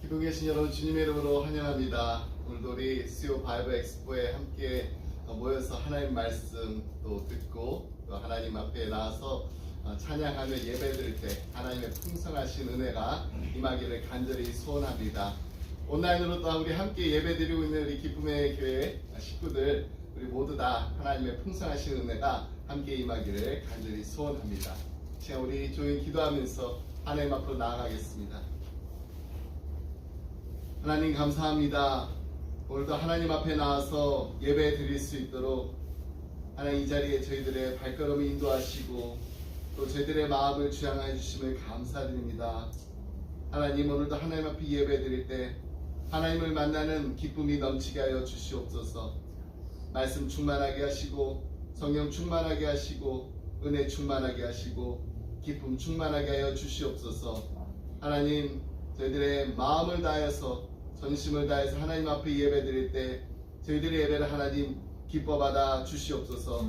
기도 계신 여러분 주님의 이름으로 환영합니다. 오늘도 우리 수요 바이블 엑스포에 함께 모여서 하나님 말씀 또 듣고 또 하나님 앞에 나와서 찬양하며 예배드릴 때 하나님의 풍성하신 은혜가 임하기를 간절히 소원합니다. 온라인으로 또 우리 함께 예배드리고 있는 우리 기쁨의 교회 식구들 우리 모두 다 하나님의 풍성하신 은혜가 함께 임하기를 간절히 소원합니다. 지금 우리 조용히 기도하면서 하나님 앞으로 나아가겠습니다. 하나님 감사합니다. 오늘도 하나님 앞에 나와서 예배 드릴 수 있도록 하나님 이 자리에 저희들의 발걸음을 인도하시고 또 저희들의 마음을 주양해 주심을 감사드립니다. 하나님 오늘도 하나님 앞에 예배 드릴 때 하나님을 만나는 기쁨이 넘치게 하여 주시옵소서. 말씀 충만하게 하시고 성령 충만하게 하시고 은혜 충만하게 하시고 기쁨 충만하게 하여 주시옵소서. 하나님 저희들의 마음을 다해서 전심을 다해서 하나님 앞에 예배드릴 때 저희들의 예배를 하나님 기뻐받아 주시옵소서.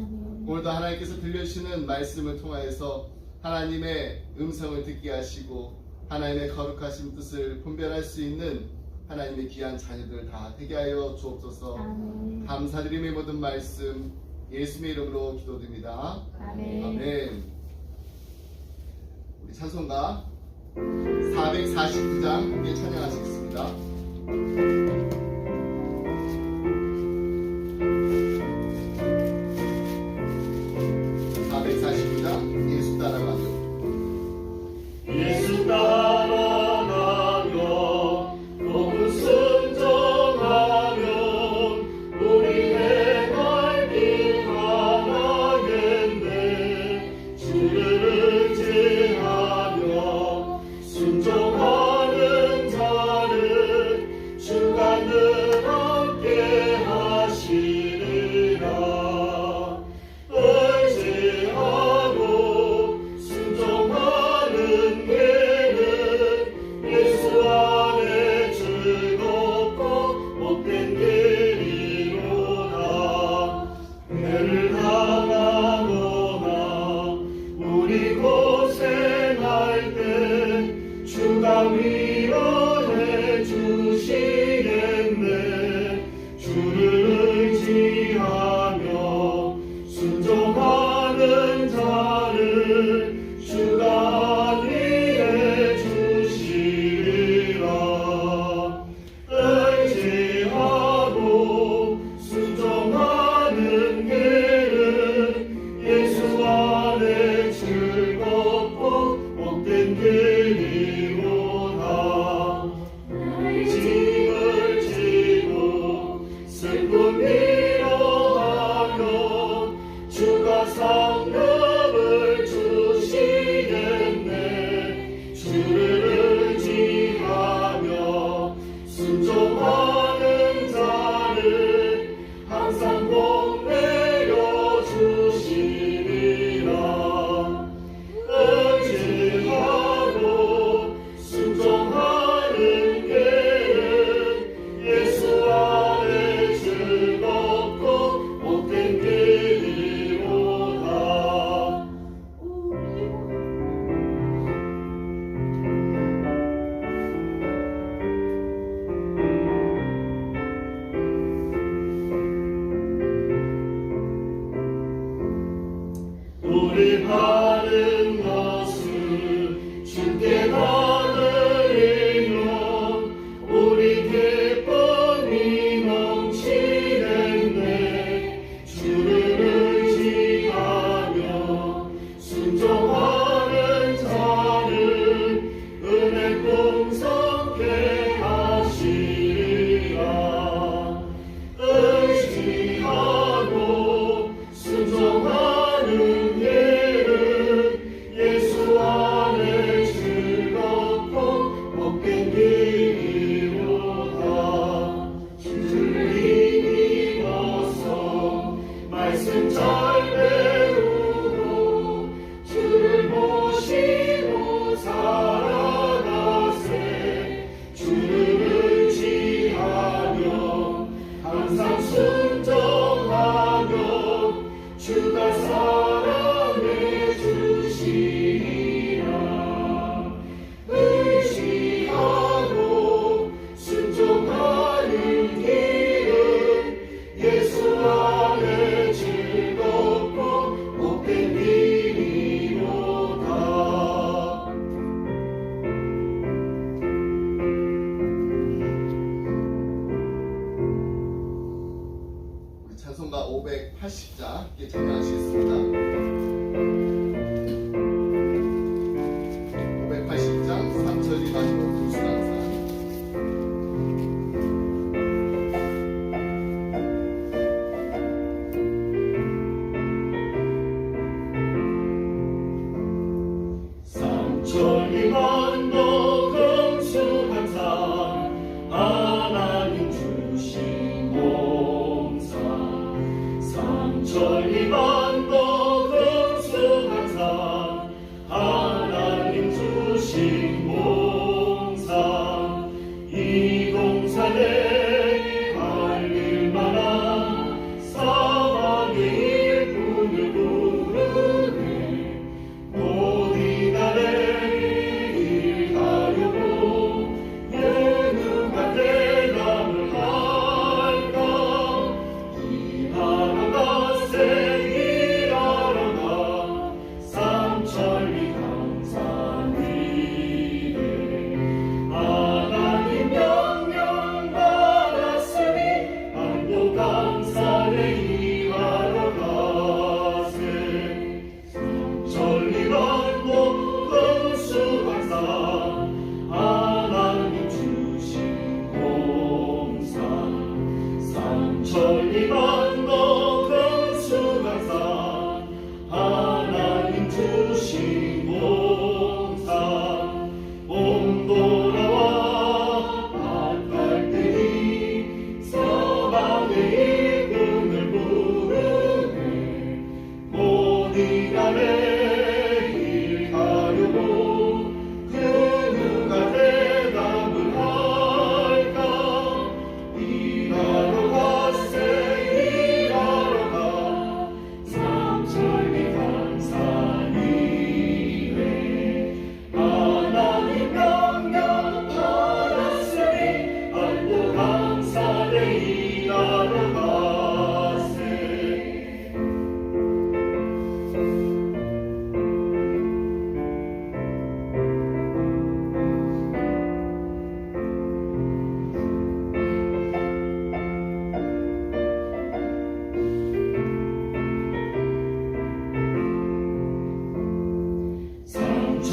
오늘도 하나님께서 들려주시는 말씀을 통하여서 하나님의 음성을 듣게 하시고 하나님의 거룩하신 뜻을 분별할 수 있는 하나님의 귀한 자녀들 다 되게 하여 주옵소서. 감사드림의 모든 말씀 예수님의 이름으로 기도드립니다. 아멘. 우리 찬송가 449장 함께 찬양하시겠습니다. 449장 예수 따라가며 예수 따라가며 복음 순종하며 우리 행할 길 하나겠네. 주를 의지하며 순종하는 자를 주가 늘 함께 하시리라. 의지하고 순종하는 길은 예수 안에 즐겁고 복된 길이로다. 배를 당하거나 우리 고생할 때 주가 위로해 주시겠네. 주를 의지하며 순종하는 자를 주가 위해 주시리라. 의지하고 순종하는 길은 예수 안에 즐겁고 복된 길이로다.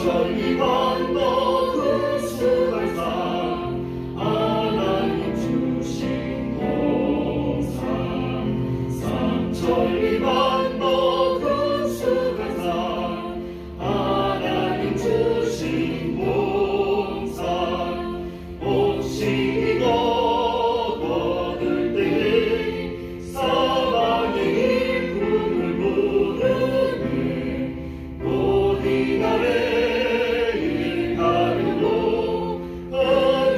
상천리 건너 그 수강산 하나님 주신 봉산 상천리 건너 그 수강산 하나님 주신 봉산 혹시 이거 거둘 때에 사방의 일꾼을 부르네 어디 나를 일가르고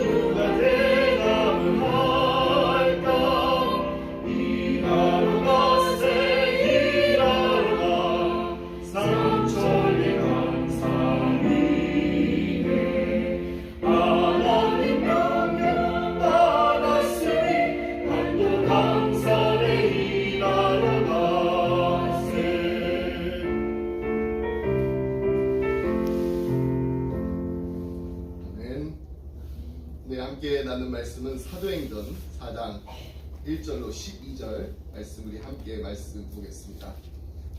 누가 대답을 할까 일하러 가세 일하러 가 상천리 강산이네 하나님 명령 받았으니 한도 강산에 일하러 가세. 아멘. 네, 함께 나눈 말씀은 사도행전 4장 1절로 12절 말씀 우리 함께 말씀 보겠습니다.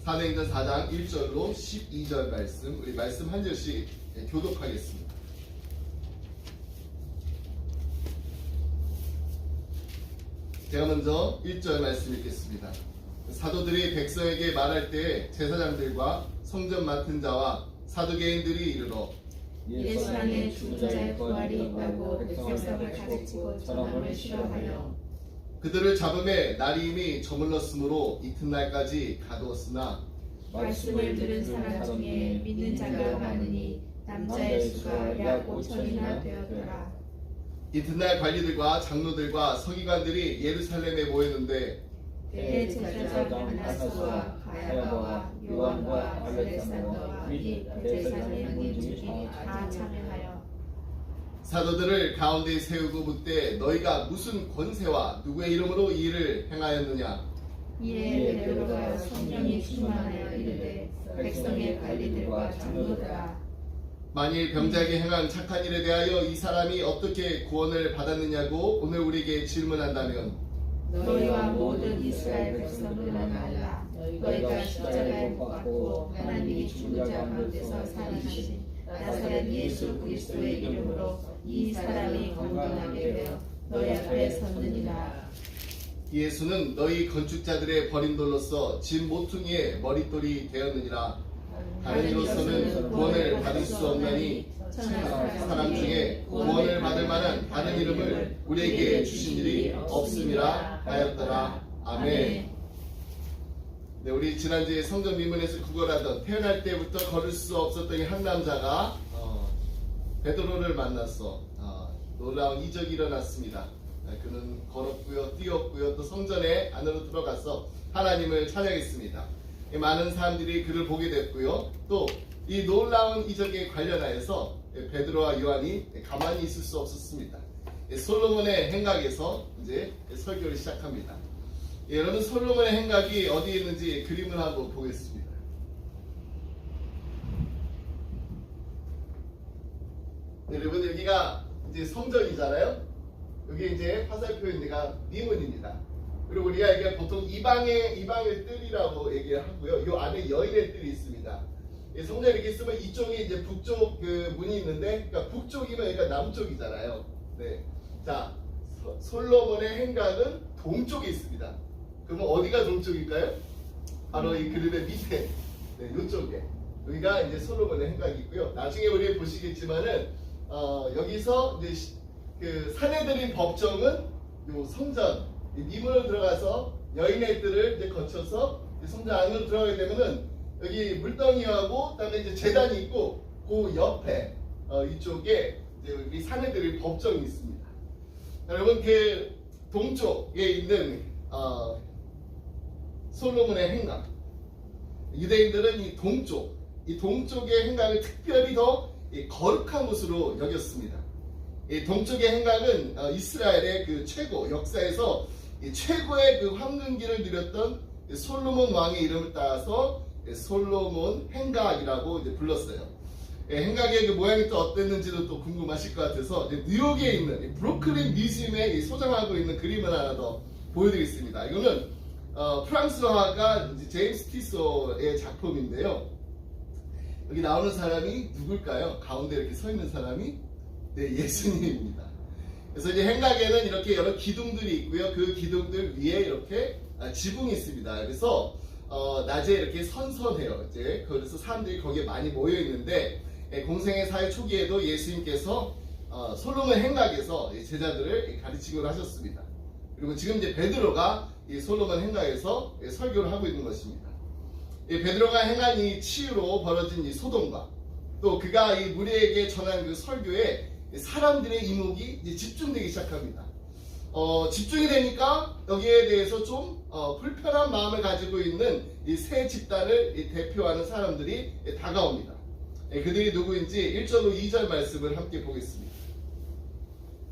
사도행전 4장 1절로 12절 말씀 우리 말씀 한 절씩 교독하겠습니다. 제가 먼저 1절 말씀 읽겠습니다. 사도들이 백성에게 말할 때 제사장들과 성전 맡은 자와 사두개인들이 이르러 예수 안에 죽은 자의 부활이 있다고 백성을 가르치고 전함을 싫어하여 그들을 잡음에 날이 이미 저물렀으므로 이튿날까지 가두었으나 말씀을 들은 사람 중에 믿는 자가 많으니 남자의 수가 약 5천이나 되었더라. 이튿날 관리들과 장로들과 서기관들이 예루살렘에 모였는데 대제사장 안나스와 가야바와 요한과 알렉산더와 및 대제사장의 문중이 다 참여하여 사도들을 가운데 세우고 묻되 너희가 무슨 권세와 누구의 이름으로 이 일을 행하였느냐. 이에 베드로가 성령이 충만하여 이르되 백성의 관리들과 장로들아 만일 병자에게 행한 착한 일에 대하여 이 사람이 어떻게 구원을 받았느냐고 오늘 우리에게 질문한다면 너희와 모든 이스라엘 백성들은 알라. 너희가 십자가에 못 박고 하나님이 죽은 자 가운데서 살아나신 나사렛 예수 그리스도의 이름으로 이 사람이 건강하게 되어 너희 앞에 섰느니라. 예수는 너희 건축자들의 버림돌로서 진 모퉁이의 머릿돌이 되었느니라. 다른 이로서는 구원을 받을 수 없나니 사람 중에 구원을 받을 만한 다른 이름을 우리에게 주신 일이 없음이라 하였더라. 아멘. 네, 우리 지난주에 성전 미문에서 구걸하던 태어날 때부터 걸을 수 없었던 이 한 남자가 베드로를 만나서 놀라운 이적이 일어났습니다. 그는 걸었고요, 뛰었고요, 또 성전에 안으로 들어가서 하나님을 찬양했습니다. 많은 사람들이 그를 보게 됐고요. 또 이 놀라운 이적에 관련하여서 베드로와 요한이 가만히 있을 수 없었습니다. 솔로몬의 행각에서 이제 설교를 시작합니다. 여러분, 솔로몬의 행각이 어디에 있는지 그림을 한번 보겠습니다. 여러분, 여기가 이제 성전이잖아요. 여기 이제 화살표 있는 데가 미문입니다. 그리고 우리가 이게 보통 이방의 뜰이라고 얘기를 하고요. 이 안에 여인의 뜰이 있습니다. 성전 이렇게 쓰면 이쪽이 이제 북쪽 그 문이 있는데, 그러니까 북쪽이면 여기가 남쪽이잖아요. 네. 자, 솔로몬의 행각은 동쪽에 있습니다. 그러면 어디가 동쪽일까요? 바로 이 그림의 밑에, 네, 이쪽에. 여기가 이제 솔로몬의 행각이 있고요. 나중에 우리 보시겠지만은 여기서 이제 그 사내들인 법정은 요 성전 미문으로 들어가서 여인의 뜰을 이제 거쳐서 성전 안으로 들어가게 되면은 여기 물덩이하고 그다음에 이제 제단이 있고 그 옆에 이쪽에 이제 우리 사내들의 법정이 있습니다. 여러분, 그 동쪽에 있는 솔로몬의 행각, 유대인들은 이 동쪽의 행각을 특별히 더 거룩한 곳으로 여겼습니다. 이 동쪽의 행각은 이스라엘의 그 최고 역사에서 최고의 그 황금기를 누렸던 솔로몬 왕의 이름을 따서 솔로몬 행각이라고 이제 불렀어요. 행각의 그 모양이 또 어땠는지도 또 궁금하실 것 같아서 뉴욕에 있는 브루클린 뮤지엄에 소장하고 있는 그림을 하나 더 보여드리겠습니다. 이거는 프랑스 화가 제임스 티소의 작품인데요. 여기 나오는 사람이 누굴까요? 가운데 이렇게 서 있는 사람이 네, 예수님입니다. 그래서 이제 행각에는 이렇게 여러 기둥들이 있고요. 그 기둥들 위에 이렇게 지붕이 있습니다. 그래서 낮에 이렇게 선선해요. 이제 그래서 사람들이 거기에 많이 모여 있는데 공생의 사회 초기에도 예수님께서 솔로몬 행각에서 제자들을 가르치곤 하셨습니다. 그리고 지금 이제 베드로가 이 솔로몬 행각에서 설교를 하고 있는 것입니다. 이 베드로가 행한 이 치유로 벌어진 이 소동과 또 그가 이 무리에게 전한 그 설교에 사람들의 이목이 이제 집중되기 시작합니다. 집중이 되니까 여기에 대해서 좀 불편한 마음을 가지고 있는 이 세 집단을 대표하는 사람들이 다가옵니다. 그들이 누구인지 1절로 2절 말씀을 함께 보겠습니다.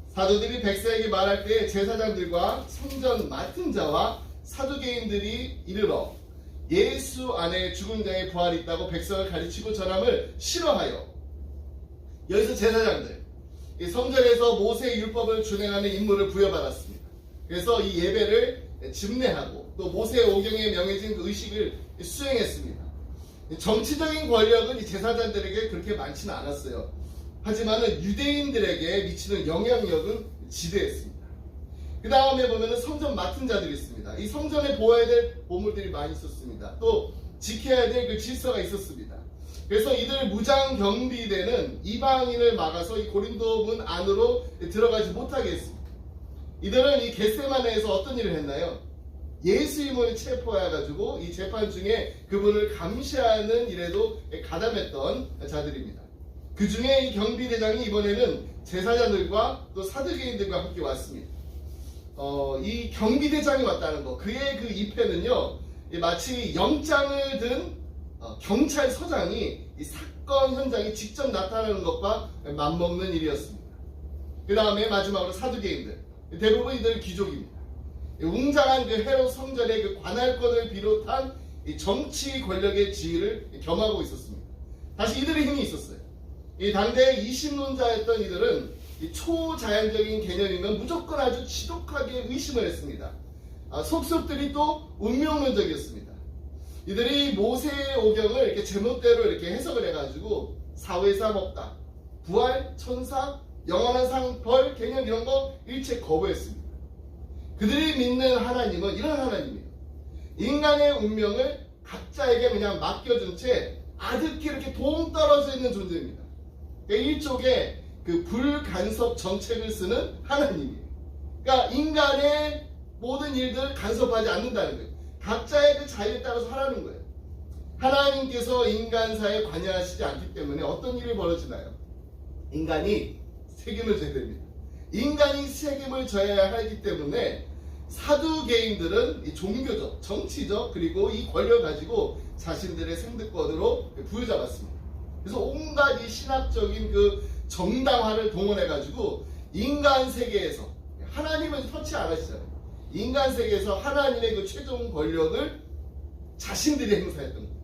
사도들이 백성에게 말할 때 제사장들과 성전 맡은 자와 사두개인들이 이르러 예수 안에 죽은 자의 부활이 있다고 백성을 가르치고 전함을 싫어하여, 여기서 제사장들, 이 성전에서 모세의 율법을 준행하는 임무를 부여받았습니다. 그래서 이 예배를 집례하고 또 모세의 오경에 명해진 그 의식을 수행했습니다. 정치적인 권력은 이 제사장들에게 그렇게 많지는 않았어요. 하지만은 유대인들에게 미치는 영향력은 지대했습니다. 그 다음에 보면은 성전 맡은 자들이 있습니다. 이 성전에 보아야 될 보물들이 많이 있었습니다. 또 지켜야 될 그 질서가 있었습니다. 그래서 이들 무장 경비대는 이방인을 막아서 이 고린도 문 안으로 들어가지 못하게 했습니다. 이들은 이 겟세마네에서 어떤 일을 했나요? 예수님을 체포해가지고 이 재판 중에 그분을 감시하는 일에도 가담했던 자들입니다. 그 중에 이 경비대장이 이번에는 제사장들과 또 사두개인들과 함께 왔습니다. 이 경비대장이 왔다는 거, 그의 그 입회는요, 마치 영장을 든 경찰서장이 이 사건 현장에 직접 나타나는 것과 맞먹는 일이었습니다. 그 다음에 마지막으로 사두개인들, 대부분 이들 귀족입니다. 웅장한 그 헤롯 성전의 그 관할권을 비롯한 이 정치 권력의 지위를 겸하고 있었습니다. 다시 이들의 힘이 있었어요. 이 당대 이신론자였던 이들은 이 초자연적인 개념이면 무조건 아주 지독하게 의심을 했습니다. 속속들이 또 운명론적이었습니다. 이들이 모세의 오경을 이렇게 제멋대로 이렇게 해석을 해가지고 사회삼 없다, 부활, 천사, 영원한 상, 벌, 개념 이런 거 일체 거부했습니다. 그들이 믿는 하나님은 이런 하나님이에요. 인간의 운명을 각자에게 그냥 맡겨준 채 아득히 이렇게 동떨어져 있는 존재입니다. 일종의 그 불간섭 정책을 쓰는 하나님이에요. 그러니까 인간의 모든 일들을 간섭하지 않는다는 거예요. 각자의 그 자유에 따라서 하라는 거예요. 하나님께서 인간사에 관여하시지 않기 때문에 어떤 일이 벌어지나요? 인간이 책임을 져야 됩니다. 인간이 책임을 져야 하기 때문에 사두개인들은 이 종교적, 정치적, 그리고 이 권력을 가지고 자신들의 생득권으로 부여잡았습니다. 그래서 온갖 이 신학적인 그 정당화를 동원해가지고 인간 세계에서, 하나님은 터치 안 하시잖아요. 인간 세계에서 하나님의 그 최종 권력을 자신들이 행사했던 거예요.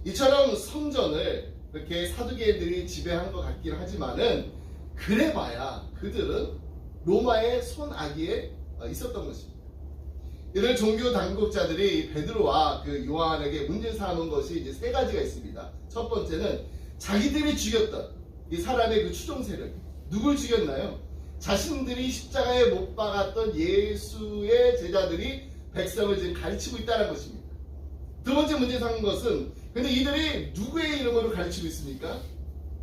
이처럼 성전을 그렇게 사두개인들이 지배한 것 같긴 하지만은 그래봐야 그들은 로마의 손아귀에 있었던 것입니다. 이들 종교 당국자들이 베드로와 그 요한에게 문제 삼은 것이 이제 세 가지가 있습니다. 첫 번째는 자기들이 죽였던 이 사람의 그 추종 세력, 누굴 죽였나요? 자신들이 십자가에 못 박았던 예수의 제자들이 백성을 지금 가르치고 있다는 것입니다. 두 번째 문제 삼은 것은, 근데 이들이 누구의 이름으로 가르치고 있습니까?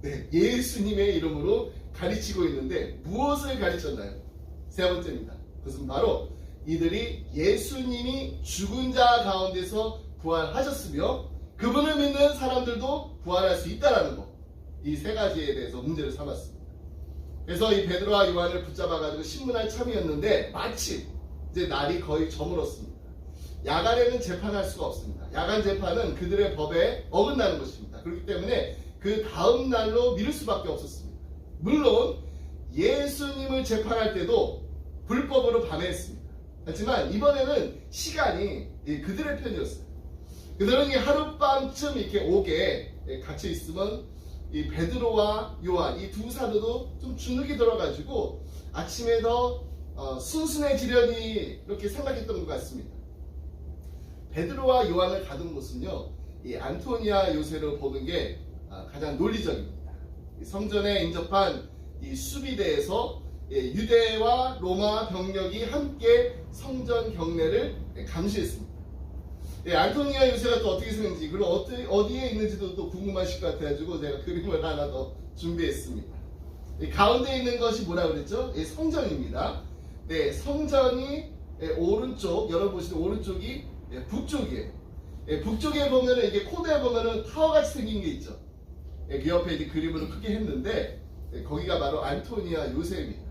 네, 예수님의 이름으로 가르치고 있는데 무엇을 가르쳤나요? 세 번째입니다. 그것은 바로 이들이 예수님이 죽은 자 가운데서 부활하셨으며 그분을 믿는 사람들도 부활할 수 있다는 것, 이 세 가지에 대해서 문제를 삼았습니다. 그래서 이 베드로와 요한을 붙잡아가지고 신문할 참이었는데 마침 이제 날이 거의 저물었습니다. 야간에는 재판할 수가 없습니다. 야간 재판은 그들의 법에 어긋나는 것입니다. 그렇기 때문에 그 다음 날로 미룰 수밖에 없었습니다. 물론 예수님을 재판할 때도 불법으로 밤했습니다. 하지만 이번에는 시간이 그들의 편이었어요. 그들은 하룻밤쯤 이렇게 옥에 갇혀 있으면 이 베드로와 요한 이 두 사도도 좀 주눅이 들어가지고 아침에 더 순순해지려니 이렇게 생각했던 것 같습니다. 베드로와 요한을 가둔 곳은요, 이 안토니아 요새로 보는 게 가장 논리적입니다. 성전에 인접한 이 수비대에서 유대와 로마 병력이 함께 성전 경내를 감시했습니다. 안토니아 요새가 또 어떻게 생겼는지 그리고 어디에 있는지도 또 궁금하실 것 같아가지고 제가 그림을 하나 더 준비했습니다. 가운데 있는 것이 뭐라 그랬죠? 성전입니다. 네, 성전이 오른쪽, 여러분 보시는 오른쪽이 북쪽이에요. 북쪽에 보면은 이게 코드에 보면은 타워같이 생긴 게 있죠. 그 옆에 이제 그림으로 크게 했는데 거기가 바로 안토니아 요새입니다.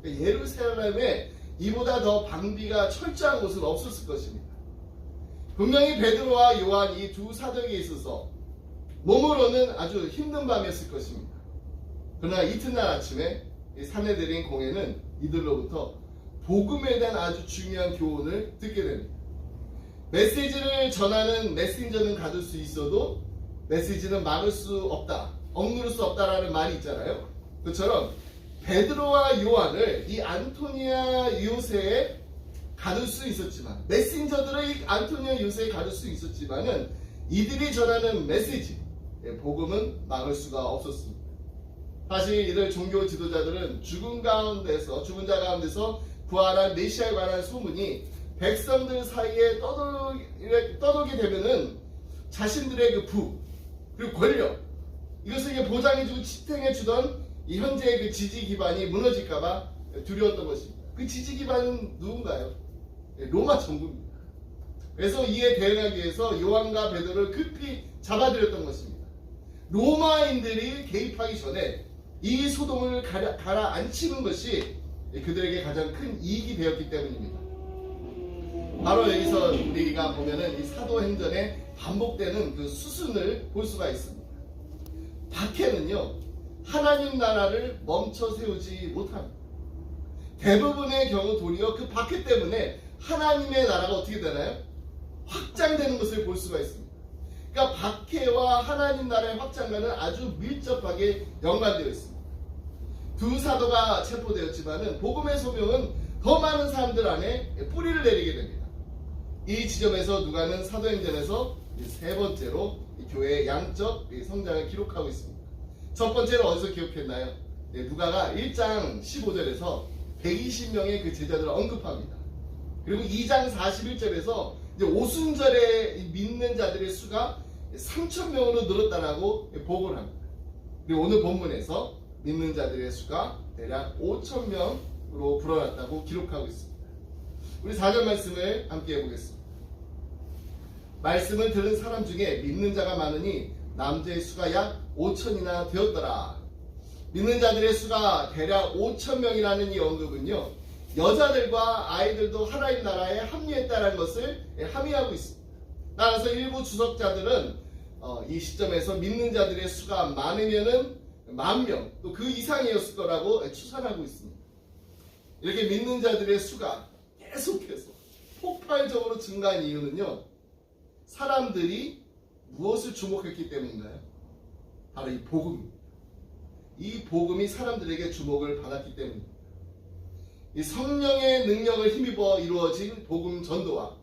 예루살렘에 이보다 더 방비가 철저한 곳은 없었을 것입니다. 분명히 베드로와 요한 이 두 사도에게 있어서 몸으로는 아주 힘든 밤이었을 것입니다. 그러나 이튿날 아침에 이 사내들인 공회는 이들로부터 복음에 대한 아주 중요한 교훈을 듣게 됩니다. 메시지를 전하는 메신저는 가둘 수 있어도 메시지는 막을 수 없다, 억누를 수 없다라는 말이 있잖아요. 그처럼 베드로와 요한을 이 안토니아 요새에 가둘 수 있었지만, 메신저들을 이 안토니아 요새에 가둘 수 있었지만은 이들이 전하는 메시지, 복음은 막을 수가 없었습니다. 사실 이들 종교 지도자들은 죽은 자 가운데서 부활한 메시아에 관한 소문이 백성들 사이에 떠돌게 되면은 자신들의 그 부 그리고 권력 이것을 보장해주고 지탱해주던 이 현재의 그 지지 기반이 무너질까봐 두려웠던 것입니다. 그 지지 기반은 누군가요? 로마 정부입니다. 그래서 이에 대응하기 위해서 요한과 베드로를 급히 잡아들였던 것입니다. 로마인들이 개입하기 전에 이 소동을 가라앉히는 것이 그들에게 가장 큰 이익이 되었기 때문입니다. 바로 여기서 우리가 보면은 이 사도행전에 반복되는 그 수순을 볼 수가 있습니다. 박해는요, 하나님 나라를 멈춰 세우지 못합니다. 대부분의 경우 도리어 그 박해 때문에 하나님의 나라가 어떻게 되나요? 확장되는 것을 볼 수가 있습니다. 그러니까 박해와 하나님 나라의 확장과는 아주 밀접하게 연관되어 있습니다. 두 사도가 체포되었지만은 복음의 소명은 더 많은 사람들 안에 뿌리를 내리게 됩니다. 이 지점에서 누가는 사도행전에서 세 번째로 교회의 양적 성장을 기록하고 있습니다. 첫 번째는 어디서 기록했나요? 누가가 1장 15절에서 120명의 그 제자들을 언급합니다. 그리고 2장 41절에서 오순절에 믿는 자들의 수가 3,000명으로 늘었다라고 보고를 합니다. 그리고 오늘 본문에서 믿는 자들의 수가 대략 5,000명으로 불어났다고 기록하고 있습니다. 우리 4절 말씀을 함께 해보겠습니다. 말씀을 들은 사람 중에 믿는 자가 많으니 남자의 수가 약 5,000이나 되었더라. 믿는 자들의 수가 대략 5,000명이라는 이 언급은요, 여자들과 아이들도 하나님 나라에 합류했다는 것을 함의하고 있습니다. 따라서 일부 주석자들은 이 시점에서 믿는 자들의 수가 많으면은 10,000명, 또 그 이상이었을 거라고 추산하고 있습니다. 이렇게 믿는 자들의 수가 계속해서 폭발적으로 증가한 이유는요, 사람들이 무엇을 주목했기 때문인가요? 바로 이 복음입니다. 이 복음이 사람들에게 주목을 받았기 때문입니다. 이 성령의 능력을 힘입어 이루어진 복음 전도와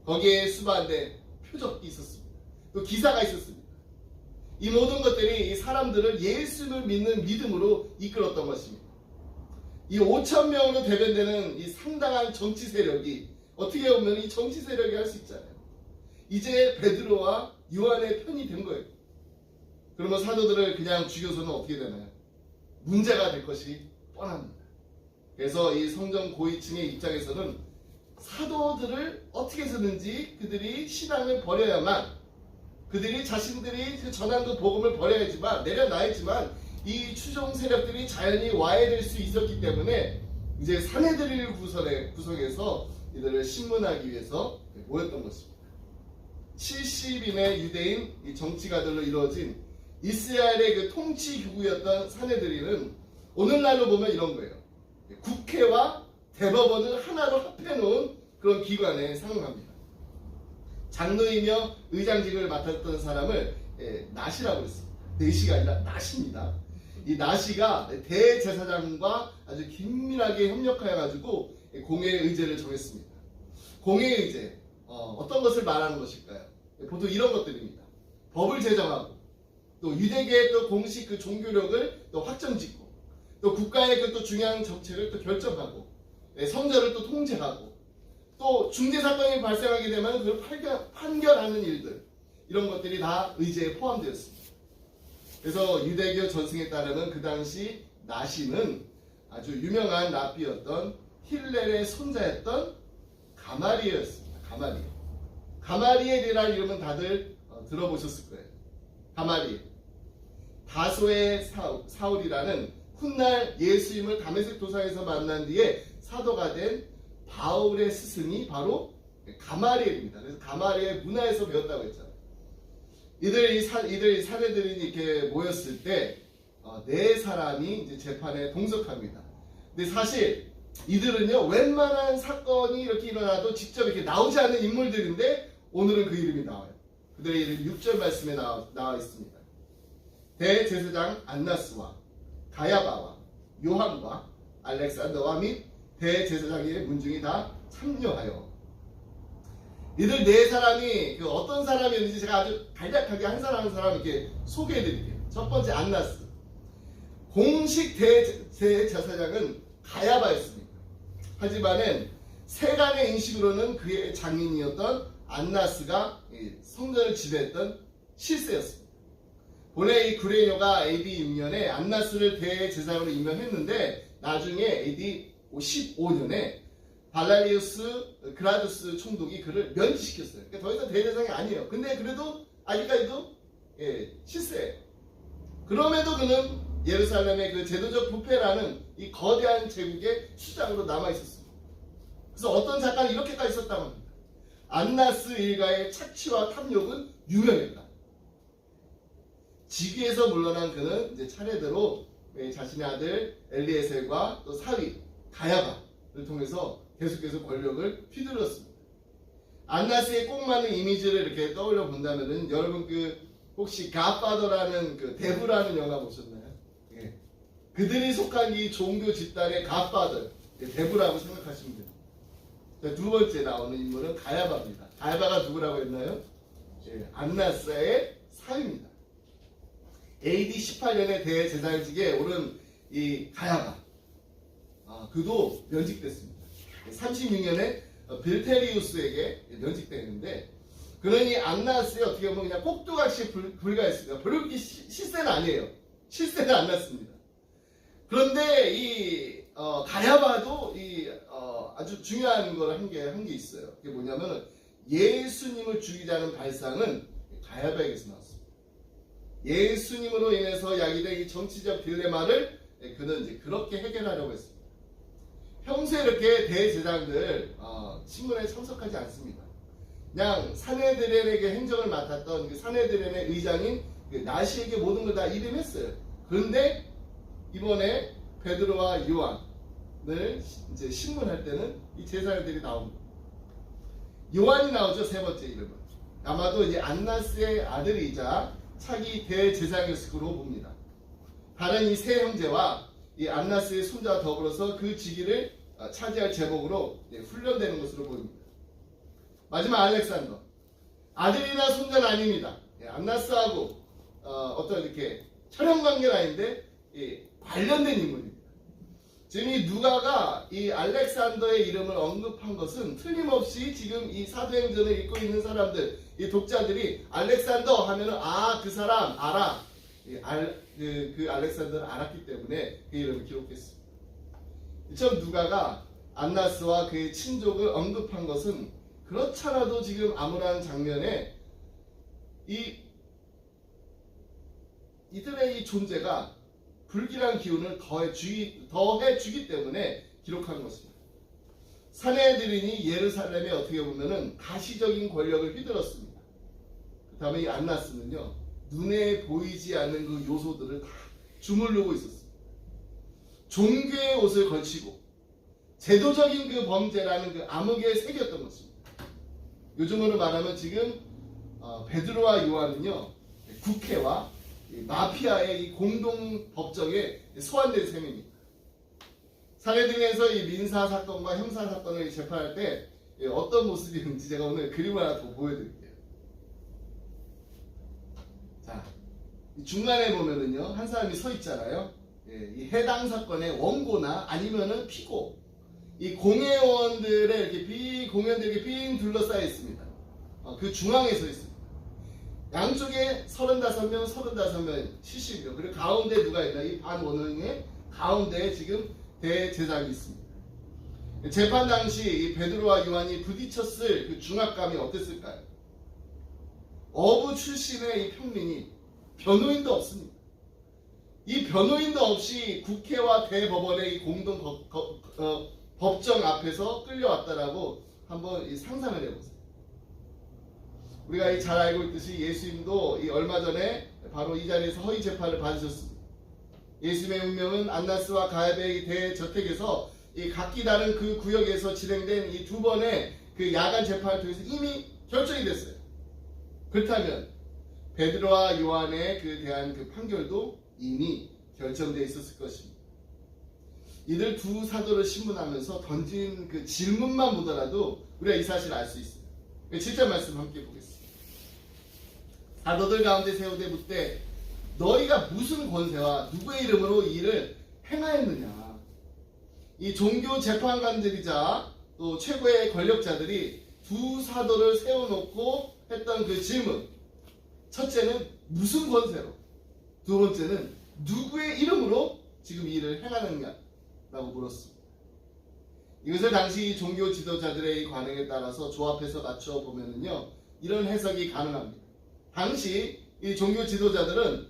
거기에 수반된 표적이 있었습니다. 또 기사가 있었습니다. 이 모든 것들이 이 사람들을 예수를 믿는 믿음으로 이끌었던 것입니다. 이 5,000명으로 대변되는 이 상당한 정치 세력이 어떻게 보면 이 정치 세력이 할 수 있잖아요. 이제 베드로와 요한의 편이 된 거예요. 그러면 사도들을 그냥 죽여서는 어떻게 되나요? 문제가 될 것이 뻔합니다. 그래서 이 성전 고위층의 입장에서는 사도들을 어떻게 해서든지 그들이 신앙을 버려야만, 그들이 자신들이 전하는 복음을 버려야지만, 내려놔야지만 이 추종 세력들이 자연히 와해될 수 있었기 때문에 이제 사내들을 구성해서 이들을 신문하기 위해서 모였던 것입니다. 70인의 유대인 이 정치가들로 이루어진 이스라엘의 그 통치 기구였던 사내들이는 오늘날로 보면 이런 거예요. 국회와 대법원을 하나로 합해놓은 그런 기관에 상응합니다. 장로이며 의장직을 맡았던 사람을 나시라고 했습니다. 내시가 아니라 나시입니다. 이 나시가 대제사장과 아주 긴밀하게 협력하여가지고 공회 의제를 정했습니다. 공회 의제, 어떤 것을 말하는 것일까요? 보통 이런 것들입니다. 법을 제정하고 또 유대계의 또 공식 그 종교력을 또 확정짓고 또 국가의 그 또 중요한 정책을 또 결정하고 성전을 또 통제하고 또 중대 사건이 발생하게 되면 그걸 판결하는 일들 이런 것들이 다 의제에 포함되었습니다. 그래서 유대교 전승에 따르면 그 당시 나시는 아주 유명한 랍비였던 힐렐의 손자였던 가마리엘이었습니다. 가마리엘이라는 이름은 다들 들어보셨을 거예요. 가마리엘. 다소의 사울이라는 훗날 예수님을 다메섹 도상에서 만난 뒤에 사도가 된 바울의 스승이 바로 가마리엘입니다. 그래서 가마리엘 문화에서 배웠다고 했잖아요. 이들이 사례들이 이렇게 모였을 때 네 사람이 이제 재판에 동석합니다. 근데 사실 이들은요 웬만한 사건이 이렇게 일어나도 직접 이렇게 나오지 않는 인물들인데 오늘은 그 이름이 나와요. 그들의 이름 6절 말씀에 나와 있습니다. 대제사장 안나스와 가야바와 요한과 알렉산더와 및 대제사장의 문중이 다 참여하여. 이들 네 사람이 그 어떤 사람이었는지 제가 아주 간략하게 한 사람 이렇게 소개해드릴게요. 첫 번째 안나스. 공식 대제사장은 가야바였습니다. 하지만은 세간의 인식으로는 그의 장인이었던 안나스가 성전을 지배했던 실세였습니다. 본래 이 구레뇨가 AD 6년에 안나스를 대제사장으로 임명했는데 나중에 AD 15년에 발라리우스 그라두스 총독이 그를 면직시켰어요. 그러니까 더 이상 대제사장이 아니에요. 근데 그래도 아직까지도 실세예요. 그럼에도 그는 예루살렘의 그 제도적 부패라는 이 거대한 제국의 수장으로 남아 있었습니다. 그래서 어떤 작가는 이렇게까지 썼다고 합니다. 안나스 일가의 착취와 탐욕은 유명했다. 직위에서 물러난 그는 이제 차례대로 자신의 아들 엘리에셀과 또 사위 가야바를 통해서 계속해서 권력을 휘둘렀습니다. 안나스의 꼭 맞는 이미지를 이렇게 떠올려 본다면은 여러분 그 혹시 갓파더라는 그 데브라는 영화 보셨나요? 예. 그들이 속한 이 종교 집단의 갓파더 데브라고 생각하시면 됩니다. 두 번째 나오는 인물은 가야바입니다. 가야바가 누구라고 했나요? 예. 안나스의 사위입니다. AD 18년에 대제사장직에 오른 이 가야바 그도 면직됐습니다. 36년에 빌테리우스에게 면직되는데 그는 이 안나스에 어떻게 보면 그냥 꼭두각시 불과했습니다. 별로 그렇게 실세는 아니에요. 실세는 안 났습니다. 그런데 이 가야바도 이 아주 중요한 걸 한 게 있어요. 그게 뭐냐면 예수님을 죽이자는 발상은 가야바에게서 나왔습니다. 예수님으로 인해서 야기된 이 정치적 딜레마를 그는 이제 그렇게 해결하려고 했습니다. 평소에 이렇게 대제사장들 신문에 참석하지 않습니다. 그냥 사내드렌에게 행정을 맡았던 그 사내드렌의 의장인 그 나시에게 모든 걸 다 일임했어요. 그런데 이번에 베드로와 요한을 이제 신문할 때는 이 제사장들이 나옵니다. 요한이 나오죠. 세 번째 이름은. 아마도 이제 안나스의 아들이자 차기 대제사장이었을 거로 봅니다. 다른 이 세 형제와 이 안나스의 손자와 더불어서 그 직위를 차지할 제목으로 훈련되는 것으로 보입니다. 마지막 알렉산더. 아들이나 손자는 아닙니다. 안나스하고 어떤 이렇게 혈연 관계는 아닌데 관련된 인물입니다. 지금 이 누가가 이 알렉산더의 이름을 언급한 것은 틀림없이 지금 이 사도행전을 읽고 있는 사람들, 이 독자들이 알렉산더 하면은 그 사람 알아. 그 알렉산더를 알았기 때문에 그 이름을 기록했습니다. 참 누가가 안나스와 그의 친족을 언급한 것은 그렇잖아도 지금 암울한 장면에 이들의 이 존재가 불길한 기운을 더해주기 때문에 기록한 것입니다. 사내들이니 예루살렘에 어떻게 보면은 가시적인 권력을 휘둘렀습니다. 그 다음에 이 안나스는요, 눈에 보이지 않는 그 요소들을 다 주물르고 있었습니다. 종교의 옷을 걸치고 제도적인 그 범죄라는 그 암흑에 새겼던 것입니다. 요즘으로 말하면 지금 베드로와 요한은요, 국회와 마피아의 이 공동 법정에 소환된 셈입니다. 사내들에서 이 민사 사건과 형사 사건을 재판할 때 어떤 모습이었는지 제가 오늘 그림을 하나 더 보여드릴게요. 중간에 보면은요 한 사람이 서 있잖아요. 이 해당 사건의 원고나 아니면은 피고, 이 공회원들의 이렇게 공회원들이 이렇게 빙 둘러싸여 있습니다. 그 중앙에 서 있습니다. 양쪽에 35명, 35명, 70명. 그리고 가운데 누가 있나? 이 반원흥의 가운데에 지금 대제사장이 있습니다. 재판 당시 이 베드로와 요한이 부딪혔을 그 중압감이 어땠을까요? 어부 출신의 이 평민이 변호인도 없습니다. 이 변호인도 없이 국회와 대법원의 이 공동 법정 앞에서 끌려왔다라고 한번 상상을 해보세요. 우리가 잘 알고 있듯이 예수님도 얼마 전에 바로 이 자리에서 허위 재판을 받으셨습니다. 예수님의 운명은 안나스와 가야베의 대저택에서 이 각기 다른 그 구역에서 진행된 이 두 번의 그 야간 재판을 통해서 이미 결정이 됐어요. 그렇다면 베드로와 요한에 대한 그 판결도 이미 결정되어 있었을 것입니다. 이들 두 사도를 신문하면서 던진 그 질문만 보더라도 우리가 이 사실을 알 수 있어요. 7절 말씀 함께 보겠습니다. 사도들 가운데 세우되 묻되 너희가 무슨 권세와 누구의 이름으로 이 일을 행하였느냐. 이 종교 재판관들이자 또 최고의 권력자들이 두 사도를 세워놓고 했던 그 질문, 첫째는 무슨 권세로, 두 번째는 누구의 이름으로 지금 이 일을 행하느냐라고 물었습니다. 이것을 당시 종교 지도자들의 관행에 따라서 조합해서 맞춰 보면은요 이런 해석이 가능합니다. 당시 이 종교 지도자들은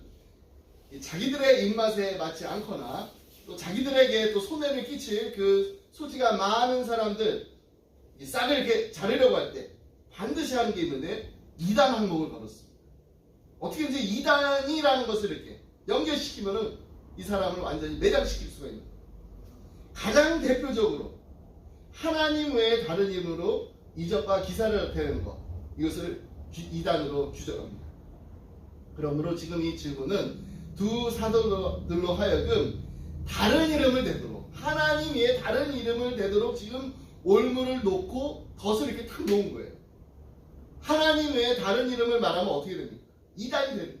자기들의 입맛에 맞지 않거나 또 자기들에게 또 손해를 끼칠 그 소지가 많은 사람들 이 싹을 이렇게 자르려고 할 때 반드시 하는 게 있는데 이단 항목을 걸었습니다. 어떻게 이제 이단이라는 것을 이렇게 연결시키면은 이 사람을 완전히 매장시킬 수가 있는 거예요. 가장 대표적으로 하나님 외에 다른 이름으로 이적과 기사를 나타내는 것, 이것을 이단으로 규정합니다. 그러므로 지금 이 질문은 두 사도들로 하여금 다른 이름을 대도록, 하나님 외에 다른 이름을 대도록 지금 올무를 놓고 덫을 이렇게 탁 놓은 거예요. 하나님 외에 다른 이름을 말하면 어떻게 됩니까? 이단이 됩니다.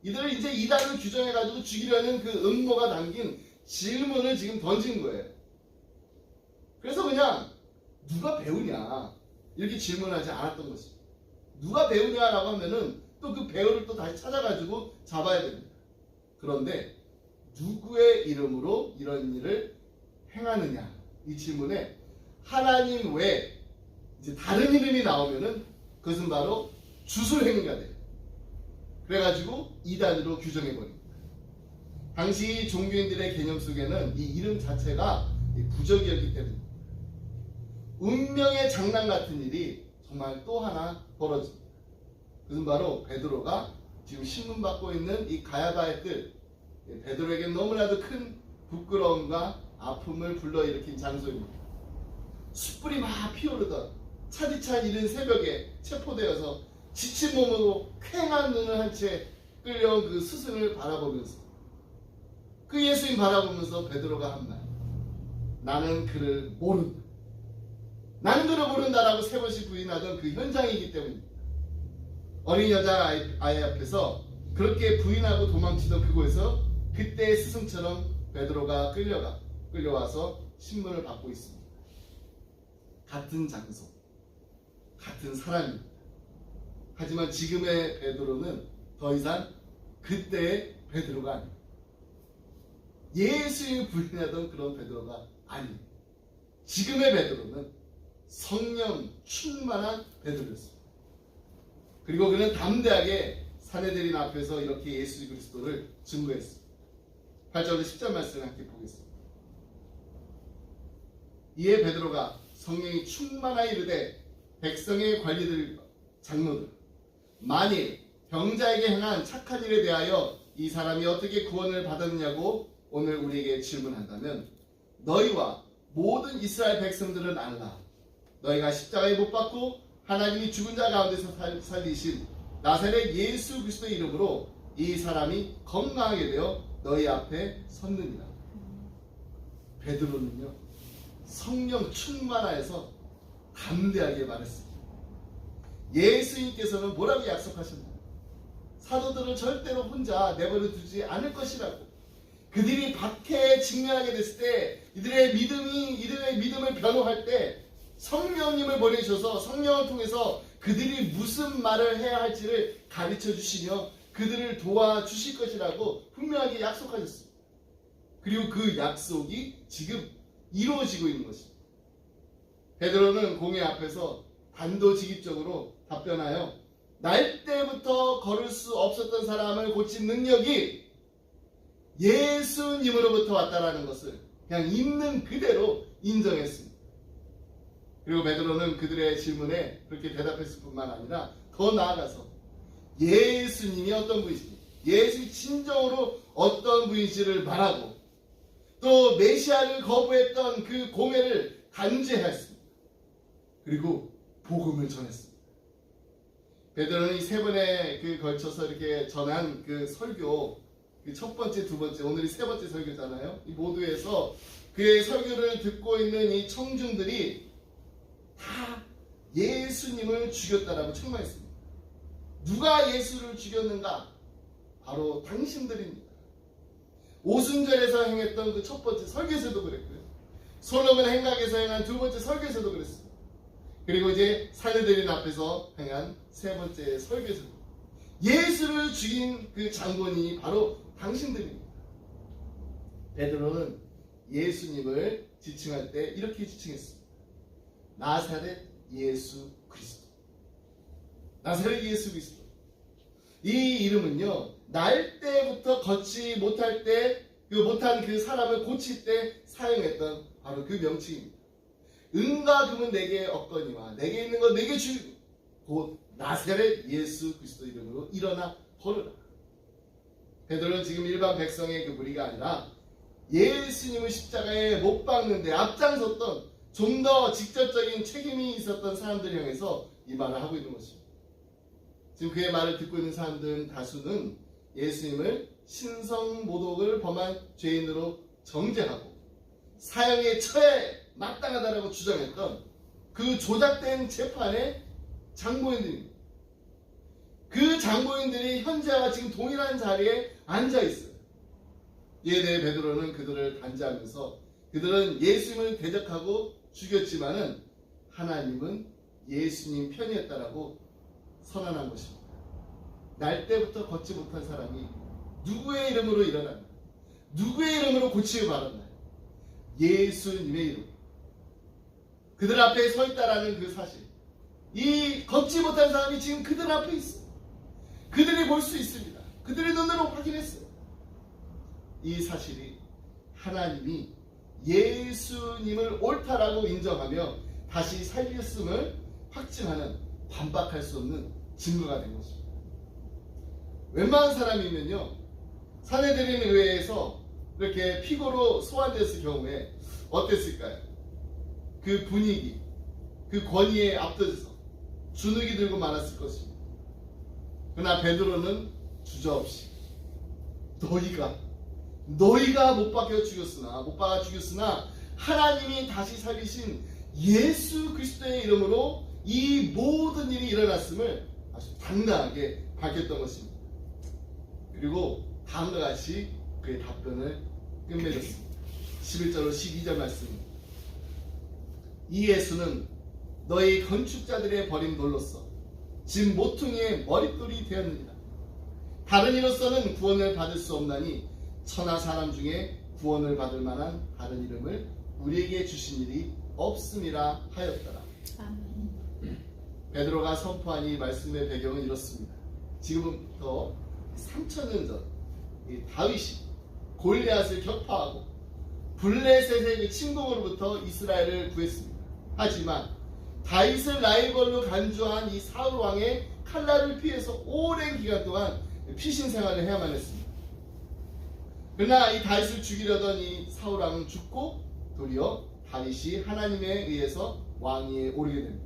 이들을 이제 이단을 규정해가지고 죽이려는 그 음모가 담긴 질문을 지금 던진 거예요. 그래서 그냥 누가 배우냐 이렇게 질문하지 않았던 것입니다. 누가 배우냐라고 하면은 또 그 배우를 또 다시 찾아가지고 잡아야 됩니다. 그런데 누구의 이름으로 이런 일을 행하느냐 이 질문에 하나님 외에 이제 다른 이름이 나오면은 그것은 바로 주술행위가 돼요. 그래가지고 이단으로 규정해버립니다. 당시 종교인들의 개념 속에는 이 이름 자체가 부적이었기 때문입니다. 운명의 장난 같은 일이 정말 또 하나 벌어집니다. 그것은 바로 베드로가 지금 신문받고 있는 이 가야바의 뜰, 베드로에게 너무나도 큰 부끄러움과 아픔을 불러일으킨 장소입니다. 숯불이 막 피오르던 차디찬 이른 새벽에 체포되어서 지친 몸으로 퀭한 눈을 한 채 끌려온 그 스승을 바라보면서 그 예수님 바라보면서 베드로가 한 말, 나는 그를 모른다. 나는 그를 모른다라고 세 번씩 부인하던 그 현장이기 때문입니다. 어린 여자 아이 앞에서 그렇게 부인하고 도망치던 그곳에서 그때의 스승처럼 베드로가 끌려와서 신문을 받고 있습니다. 같은 장소, 같은 사람입니다. 하지만 지금의 베드로는 더 이상 그때의 베드로가 아닙니다. 예수님을 부인하던 그런 베드로가 아닙니다. 지금의 베드로는 성령 충만한 베드로였습니다. 그리고 그는 담대하게 사내들인 앞에서 이렇게 예수 그리스도를 증거했습니다. 8절부터 10절 말씀을 함께 보겠습니다. 이에 베드로가 성령이 충만하여 이르되 백성의 관리들 장로들 만일 병자에게 행한 착한 일에 대하여 이 사람이 어떻게 구원을 받았느냐고 오늘 우리에게 질문한다면 너희와 모든 이스라엘 백성들은 알라. 너희가 십자가에 못 박고 하나님이 죽은 자 가운데서 살리신 나사렛 예수 그리스도의 이름으로 이 사람이 건강하게 되어 너희 앞에 섰느니라. 베드로는요 성령 충만하여서 담대하게 말했습니다. 예수님께서는 뭐라고 약속하셨나요? 사도들을 절대로 혼자 내버려 두지 않을 것이라고. 그들이 박해에 직면하게 됐을 때 이들의 믿음을 변호할 때 성령님을 보내셔서 성령을 통해서 그들이 무슨 말을 해야 할지를 가르쳐 주시며 그들을 도와주실 것이라고 분명하게 약속하셨습니다. 그리고 그 약속이 지금 이루어지고 있는 것입니다. 베드로는 공회 앞에서 단도직입적으로 답변하여 날 때부터 걸을 수 없었던 사람을 고친 능력이 예수님으로부터 왔다라는 것을 그냥 있는 그대로 인정했습니다. 그리고 베드로는 그들의 질문에 그렇게 대답했을 뿐만 아니라 더 나아가서 예수님이 어떤 분이신지, 예수님이 진정으로 어떤 분인지를 말하고 또 메시아를 거부했던 그 공회를 단죄했습니다. 그리고 복음을 전했습니다. 베드로는 이 세 번에 걸쳐서 이렇게 전한 그 설교, 그 첫 번째, 두 번째, 오늘이 세 번째 설교잖아요. 이 모두에서 그의 설교를 듣고 있는 이 청중들이 다 예수님을 죽였다라고 책망했습니다. 누가 예수를 죽였는가? 바로 당신들입니다. 오순절에서 행했던 그 첫 번째 설교에서도 그랬고요. 솔로몬 행각에서 행한 두 번째 설교에서도 그랬습니다. 그리고 이제 사내들인 앞에서 행한 세 번째 설교에서도 예수를 죽인 그 장본인이 바로 당신들입니다. 베드로는 예수님을 지칭할 때 이렇게 지칭했습니다. 나사렛 예수 그리스도. 나사렛 예수 그리스도. 이 이름은요, 날 때부터 걷지 못할 때, 못한 그 사람을 고칠 때 사용했던 바로 그 명칭입니다. 은과 금은 내게 없거니와 내게 있는 것 내게 주고 곧 나사렛 예수 그리스도 이름으로 일어나 걸으라. 베드로는 지금 일반 백성의 그 무리가 아니라 예수님을 십자가에 못 박는데 앞장섰던 좀 더 직접적인 책임이 있었던 사람들 향해서 이 말을 하고 있는 것입니다. 지금 그의 말을 듣고 있는 사람들 다수는 예수님을 신성모독을 범한 죄인으로 정죄하고 사형에 처해 마땅하다라고 주장했던 그 조작된 재판의 장본인들입니다. 그 장본인들이 현재와 지금 동일한 자리에 앉아 있어요. 이에 대해 베드로는 그들을 단죄하면서 그들은 예수님을 대적하고 죽였지만은 하나님은 예수님 편이었다라고 선언한 것입니다. 날 때부터 걷지 못한 사람이 누구의 이름으로 일어났나? 누구의 이름으로 고침을 받았나요? 예수님의 이름. 그들 앞에 서 있다라는 그 사실. 이 걷지 못한 사람이 지금 그들 앞에 있어요. 그들이 볼 수 있습니다. 그들의 눈으로 확인했어요. 이 사실이 하나님이 예수님을 옳다라고 인정하며 다시 살렸음을 확증하는 반박할 수 없는 증거가 된 것입니다. 웬만한 사람이면요, 사내들인 의회에서 이렇게 피고로 소환됐을 경우에 어땠을까요? 그 분위기, 그 권위에 앞서서 주눅이 들고 말았을 것입니다. 그러나 베드로는 주저없이 너희가 못 박아 죽였으나 하나님이 다시 살리신 예수 그리스도의 이름으로 이 모든 일이 일어났음을 아주 당당하게 밝혔던 것입니다. 그리고 다음과 같이 그의 답변을 끝맺었습니다. 11절로 12절 말씀입니다. 이 예수는 너희 건축자들의 버린 돌로서 집 모퉁이의 머릿돌이 되었느니라. 다른 이로서는 구원을 받을 수 없나니 천하 사람 중에 구원을 받을 만한 다른 이름을 우리에게 주신 일이 없음이라 하였더라. 베드로가 선포한 이 말씀의 배경은 이렇습니다. 지금부터 3000년 전 다윗이 골리앗을 격파하고 블레셋의 그 침공으로부터 이스라엘을 구했습니다. 하지만 다윗을 라이벌로 간주한 이 사울 왕의 칼날을 피해서 오랜 기간 동안 피신 생활을 해야만 했습니다. 그러나 이 다윗을 죽이려던 이 사울 왕은 죽고 도리어 다윗이 하나님에 의해서 왕위에 오르게 됩니다.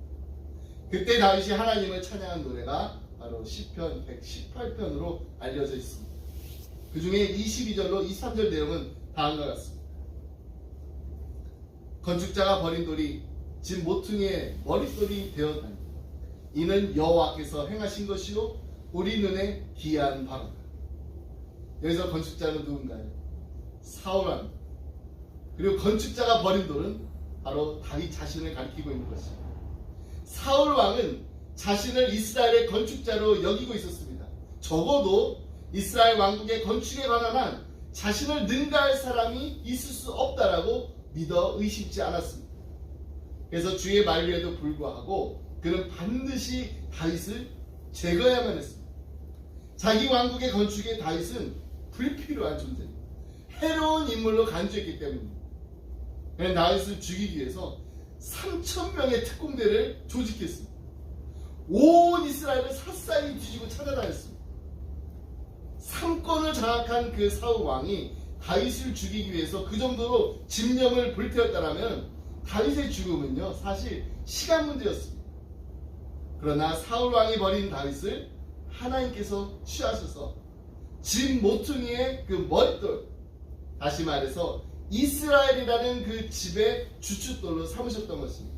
그때 다윗이 하나님을 찬양한 노래가 바로 시편 118편으로 알려져 있습니다. 그 중에 22절로 23절 내용은 다음과 같습니다. 건축자가 버린 돌이 집 모퉁이의 머릿돌이 되었다니 이는 여호와께서 행하신 것이요 우리 눈에 기이한 바로다. 여기서 건축자는 누군가요? 사울왕. 그리고 건축자가 버린 돌은 바로 다윗 자신을 가리키고 있는 것입니다. 사울왕은 자신을 이스라엘의 건축자로 여기고 있었습니다. 적어도 이스라엘 왕국의 건축에 관한 한 자신을 능가할 사람이 있을 수 없다라고 믿어 의심치 않았습니다. 그래서 주의 만류에도 불구하고 그는 반드시 다윗을 제거해야만 했습니다. 자기 왕국의 건축에 다윗은 불필요한 존재입니다. 해로운 인물로 간주했기 때문입니다. 그래서 다윗을 죽이기 위해서 3,000명의 특공대를 조직했습니다. 온 이스라엘을 샅샅이 뒤지고 찾아다녔습니다. 3권을 장악한 그 사울 왕이 다윗을 죽이기 위해서 그 정도로 집념을 불태웠다면 다윗의 죽음은요 사실 시간 문제였습니다. 그러나 사울 왕이 버린 다윗을 하나님께서 취하셔서 집 모퉁이의 그 머릿돌, 다시 말해서 이스라엘이라는 그 집의 주춧돌로 삼으셨던 것입니다.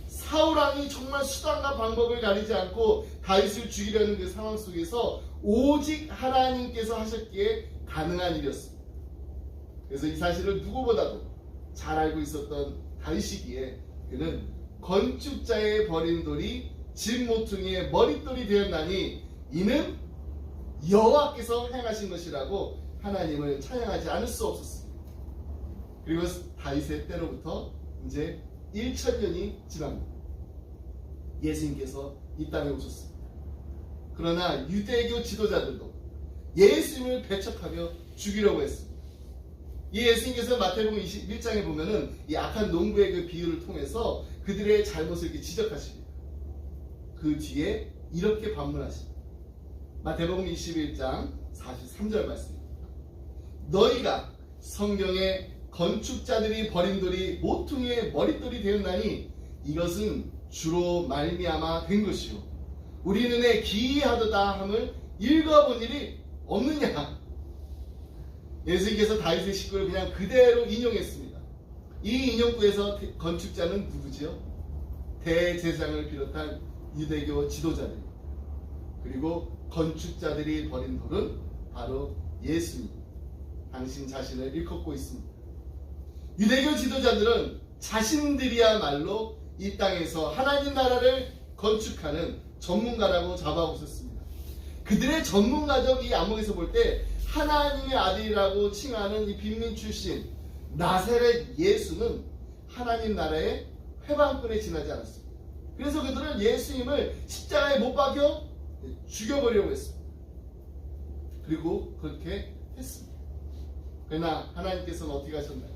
사울 왕이 정말 수단과 방법을 가리지 않고 다윗을 죽이려는 그 상황 속에서 오직 하나님께서 하셨기에 가능한 일이었습니다. 그래서 이 사실을 누구보다도 잘 알고 있었던 다윗이기에 그는 건축자의 버린 돌이 집 모퉁이의 머릿돌이 되었나니 이는 여호와께서 행하신 것이라고 하나님을 찬양하지 않을 수 없었습니다. 그리고 다윗의 때로부터 이제 1000년이 지납니다. 예수님께서 이 땅에 오셨습니다. 그러나 유대교 지도자들도 예수님을 배척하며 죽이려고 했습니다. 이 예수님께서 마태복음 21장에 보면은 이 악한 농부의 그 비유를 통해서 그들의 잘못을 이렇게 지적하십니다. 그 뒤에 이렇게 반문하십니다. 마태복음 21장 43절 말씀입니다. 너희가 성경에 건축자들이 버린 돌이 모퉁이의 머릿돌이 되었나니 이것은 주로 말미암아 된 것이요 우리 눈에 기이하도다 함을 읽어본 일이 없느냐. 예수님께서 다윗의 시구를 그냥 그대로 인용했습니다. 이 인용구에서 건축자는 누구지요? 대제사장을 비롯한 유대교 지도자들, 그리고 건축자들이 버린 돌은 바로 예수님, 당신 자신을 일컫고 있습니다. 유대교 지도자들은 자신들이야말로 이 땅에서 하나님 나라를 건축하는 전문가라고 잡아오고 있었습니다. 그들의 전문가적 이 안목에서 볼 때 하나님의 아들이라고 칭하는 이 빈민 출신 나사렛 예수는 하나님 나라의 회방꾼에 지나지 않았습니다. 그래서 그들은 예수님을 십자가에 못 박여 죽여버리려고 했습니다. 그리고 그렇게 했습니다. 그러나 하나님께서는 어떻게 하셨나요?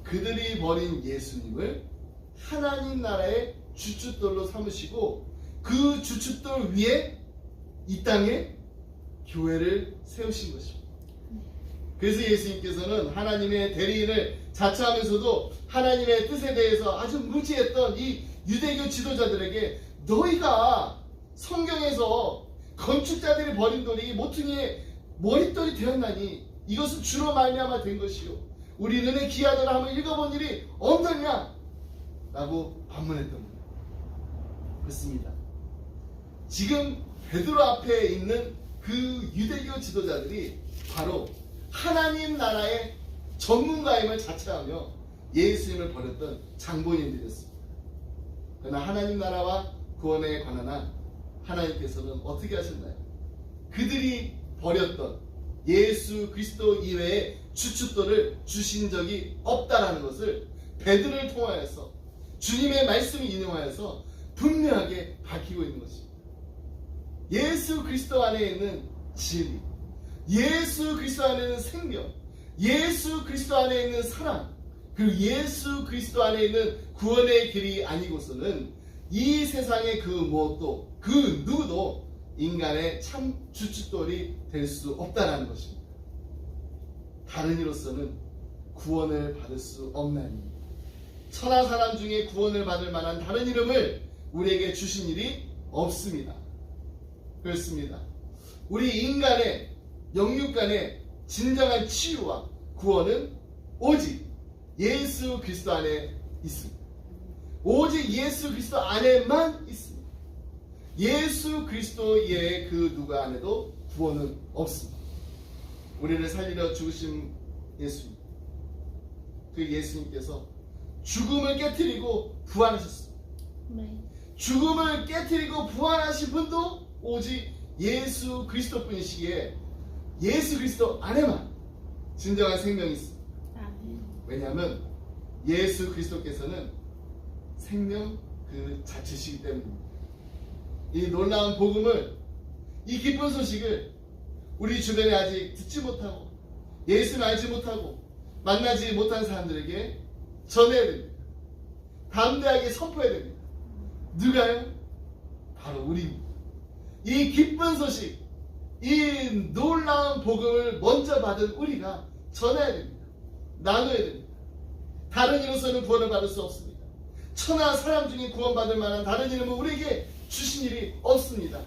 그들이 버린 예수님을 하나님 나라의 주춧돌로 삼으시고 그 주춧돌 위에 이 땅에 교회를 세우신 것입니다. 그래서 예수님께서는 하나님의 대리인을 자처하면서도 하나님의 뜻에 대해서 아주 무지했던 이 유대교 지도자들에게 너희가 성경에서 건축자들이 버린 돌이 모퉁이의 머릿돌이 되었나니 이것은 주로 말미암아 된 것이요 우리 눈에 기이하더라 하면 읽어본 일이 없느냐 라고 반문했던 겁니다. 그렇습니다. 지금 베드로 앞에 있는 그 유대교 지도자들이 바로 하나님 나라의 전문가임을 자처하며 예수님을 버렸던 장본인들이었습니다. 그러나 하나님 나라와 구원에 관한 한 하나님께서는 어떻게 하셨나요? 그들이 버렸던 예수 그리스도 이외에 주춧돌을 주신 적이 없다라는 것을 베드로를 통하여서 주님의 말씀을 인용하여서 분명하게 밝히고 있는 것입니다. 예수 그리스도 안에 있는 진리, 예수 그리스도 안에 있는 생명, 예수 그리스도 안에 있는 사랑, 그리고 예수 그리스도 안에 있는 구원의 길이 아니고서는 이 세상의 그 무엇도 그 누구도 인간의 참 주춧돌이 될 수 없다는 것입니다. 다른 이로서는 구원을 받을 수 없나니 천하 사람 중에 구원을 받을 만한 다른 이름을 우리에게 주신 일이 없습니다. 그렇습니다. 우리 인간의 영육간의 진정한 치유와 구원은 오직 예수 그리스도 안에 있습니다. 오직 예수 그리스도 안에만 있습니다. 예수 그리스도 외에 그 누가 안에도 구원은 없습니다. 우리를 살리려 죽으신 예수님, 그 예수님께서 죽음을 깨트리고 부활하셨습니다. 죽음을 깨트리고 부활하신 분도 오직 예수 그리스도 뿐이시기에 예수 그리스도 안에만 진정한 생명이 있습니다. 왜냐하면 예수 그리스도께서는 생명 그 자체시기 때문입니다. 이 놀라운 복음을, 이 기쁜 소식을 우리 주변에 아직 듣지 못하고 예수를 알지 못하고 만나지 못한 사람들에게 전해야 됩니다. 담대하게 선포해야 됩니다. 누가요? 바로 우리입니다. 이 기쁜 소식, 이 놀라운 복음을 먼저 받은 우리가 전해야 됩니다. 나눠야 됩니다. 다른 이로서는 구원을 받을 수 없습니다. 천하 사람 중에 구원받을 만한 다른 이름은 우리에게 주신 일이 없습니다.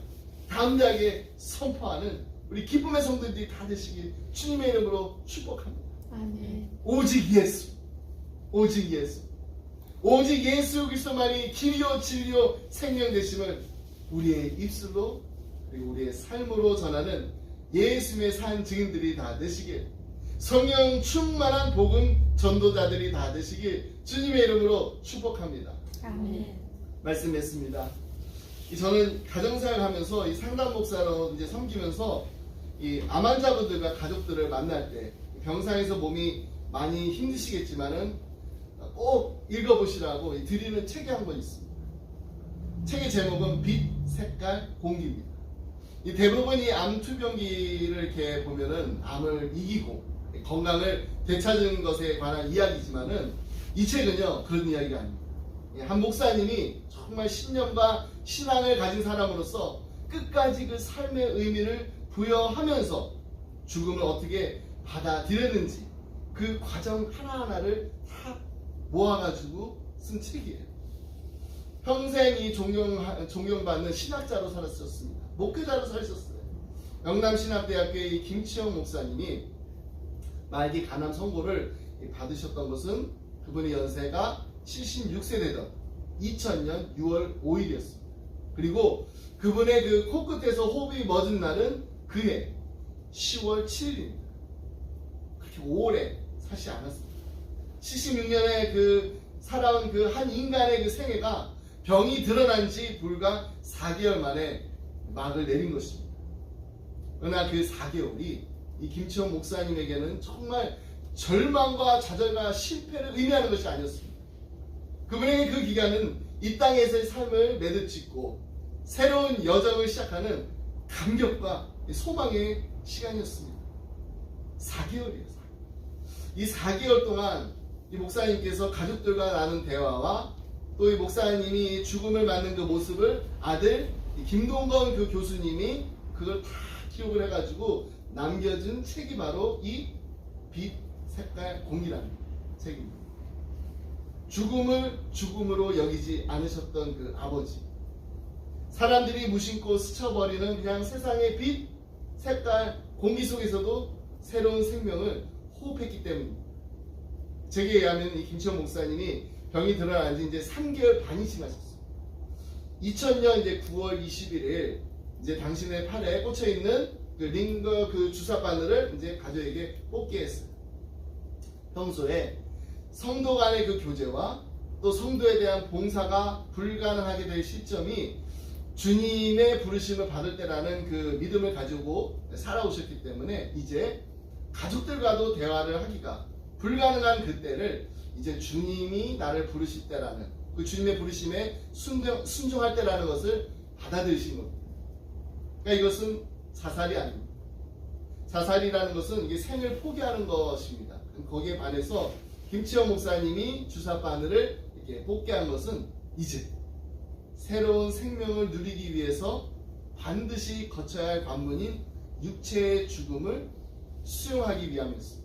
담대하게 선포하는 우리 기쁨의 성도들이 다 되시길 주님의 이름으로 축복합니다. 아멘. 오직 예수, 오직 예수, 오직 예수 그리스도만이 길이요 진리요 생명 되심을 우리의 입술로 그리고 우리의 삶으로 전하는 예수님의 산 증인들이 다 되시길, 성령 충만한 복음 전도자들이 다 되시길 주님의 이름으로 축복합니다. 아멘. 말씀했습니다. 저는 가정사역을 하면서 이 상담 목사로 이제 섬기면서 이 암 환자분들과 가족들을 만날 때 병상에서 몸이 많이 힘드시겠지만은 꼭 읽어보시라고 드리는 책이 한 권 있습니다. 책의 제목은 빛, 색깔, 공기입니다. 이 대부분 이 암 투병기를 이렇게 보면은 암을 이기고 건강을 되찾은 것에 관한 이야기지만은 이 책은요 그런 이야기가 아닙니다. 한 목사님이 정말 신념과 신앙을 가진 사람으로서 끝까지 그 삶의 의미를 부여하면서 죽음을 어떻게 받아들였는지 그 과정 하나하나를 다 모아가지고 쓴 책이에요. 평생 이 존경받는 신학자로 살았었습니다. 목회자로 살았었어요. 영남신학대학교의 김치영 목사님이 말기 간암 선고를 받으셨던 것은 그분의 연세가 76세 되던 2000년 6월 5일이었습니다. 그리고 그분의 그 코끝에서 호흡이 멎은 날은 그해 10월 7일입니다. 그렇게 오래 사시 않았습니다. 76년에 그 살아온 그 한 인간의 그 생애가 병이 드러난 지 불과 4개월 만에 막을 내린 것입니다. 그러나 그 4개월이 이 김치원 목사님에게는 정말 절망과 좌절과 실패를 의미하는 것이 아니었습니다. 그분에게 그 기간은 이 땅에서의 삶을 매듭짓고 새로운 여정을 시작하는 감격과 소망의 시간이었습니다. 4개월이에요. 이 4개월 동안 이 목사님께서 가족들과 나눈 대화와 또 이 목사님이 죽음을 맞는 그 모습을 아들 김동건 그 교수님이 그걸 다 기록을 해가지고 남겨준 책이 바로 이 빛, 색깔, 공기라는 책입니다. 죽음을 죽음으로 여기지 않으셨던 그 아버지, 사람들이 무심코 스쳐버리는 그냥 세상의 빛, 색깔, 공기 속에서도 새로운 생명을 호흡했기 때문입니다. 제게 의하면 이 김치원 목사님이 병이 드러난 지 이제 3개월 반이 지나셨어요. 2000년 이제 9월 21일 이제 당신의 팔에 꽂혀 있는 그 링거 그 주사 바늘을 이제 가족에게 뽑게 했어요. 평소에 성도 간의 그 교제와 또 성도에 대한 봉사가 불가능하게 될 시점이 주님의 부르심을 받을 때라는 그 믿음을 가지고 살아오셨기 때문에 이제 가족들과도 대화를 하기가 불가능한 그때를 이제 주님이 나를 부르실 때라는 그 주님의 부르심에 순종할 때라는 것을 받아들이신 겁니다. 그러니까 이것은 자살이 아닙니다. 자살이라는 것은 이게 생을 포기하는 것입니다. 거기에 반해서 김치영 목사님이 주사 바늘을 이렇게 뽑게 한 것은 이제 새로운 생명을 누리기 위해서 반드시 거쳐야 할 관문인 육체의 죽음을 수용하기 위함이었습니다.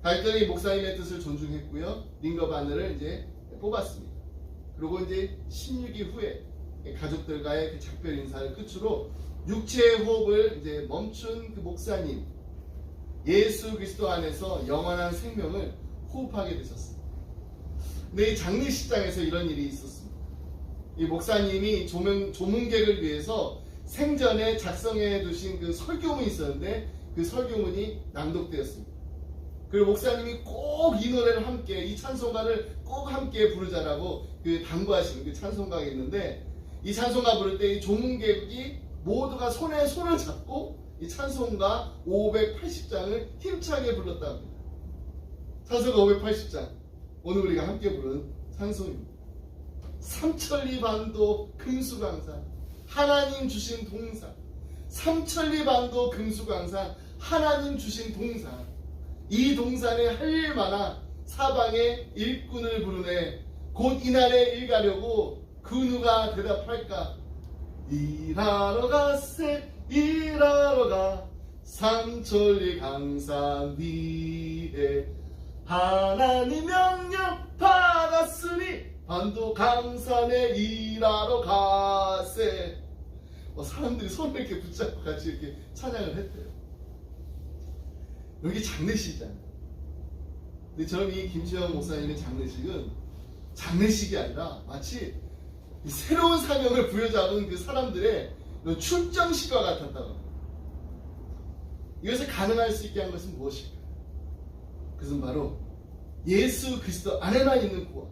갈등이 목사님의 뜻을 존중했고요. 링거 바늘을 이제 뽑았습니다. 그리고 이제 16일 후에 가족들과의 그 작별 인사를 끝으로 육체의 호흡을 이제 멈춘 그 목사님, 예수 그리스도 안에서 영원한 생명을 호흡하게 되셨습니다. 근데 이 장례식장에서 이런 일이 있었습니다. 이 목사님이 조문객을 위해서 생전에 작성해 두신 그 설교문이 있었는데 그 설교문이 낭독되었습니다. 그리고 목사님이 꼭 이 노래를 함께, 이 찬송가를 꼭 함께 부르자라고 그 당부하신 그 찬송가가 있는데, 이 찬송가 부를 때 이 조문객이 모두가 손에 손을 잡고 이 찬송가 580장을 힘차게 불렀다 합니다. 찬송가 580장, 오늘 우리가 함께 부른 찬송입니다. 삼천리 반도 금수강산 하나님 주신 동산, 삼천리 반도 금수강산 하나님 주신 동산, 이 동산에 할 일 많아 사방에 일꾼을 부르네. 곧 이날에 일가려고 그 누가 대답할까? 일하러 가세 일하러 가 삼천리 강산 위에 하나님 명령 받았으니 반도 강산에 일하러 가세. 사람들이 손을 이렇게 붙잡고 같이 이렇게 찬양을 했대요. 여기 장례식이잖아요. 근데 저는 이 김시영 목사님의 장례식은 장례식이 아니라 마치 새로운 사명을 부여잡은 그 사람들의 출정식과 같았다고 합니다. 이것을 가능할 수 있게 한 것은 무엇일까요? 그것은 바로 예수 그리스도 안에만 있는 구원,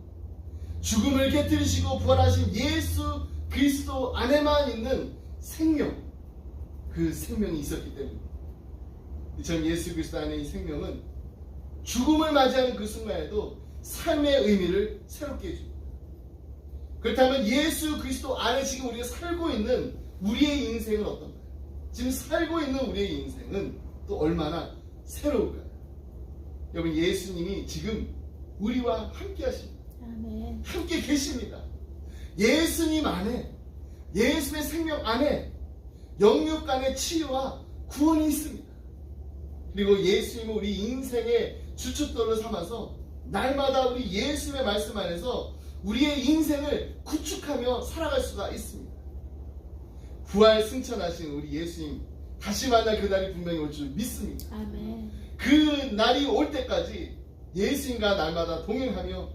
죽음을 깨뜨리시고 부활하신 예수 그리스도 안에만 있는 생명, 그 생명이 있었기 때문입니다. 전 예수 그리스도 안에 이 생명은 죽음을 맞이하는 그 순간에도 삶의 의미를 새롭게 해줍니다. 그렇다면 예수 그리스도 안에 지금 우리가 살고 있는 우리의 인생은 어떤가요? 지금 살고 있는 우리의 인생은 또 얼마나 새로울까요? 여러분, 예수님이 지금 우리와 함께 하십니다. 아멘. 함께 계십니다. 예수님 안에, 예수의 생명 안에 영육간의 치유와 구원이 있습니다. 그리고 예수님은 우리 인생의 주춧돌을 삼아서 날마다 우리 예수님의 말씀 안에서 우리의 인생을 구축하며 살아갈 수가 있습니다. 부활 승천하신 우리 예수님, 다시 만날 그날이 분명히 올 줄 믿습니다. 아멘. 그 날이 올 때까지 예수님과 날마다 동행하며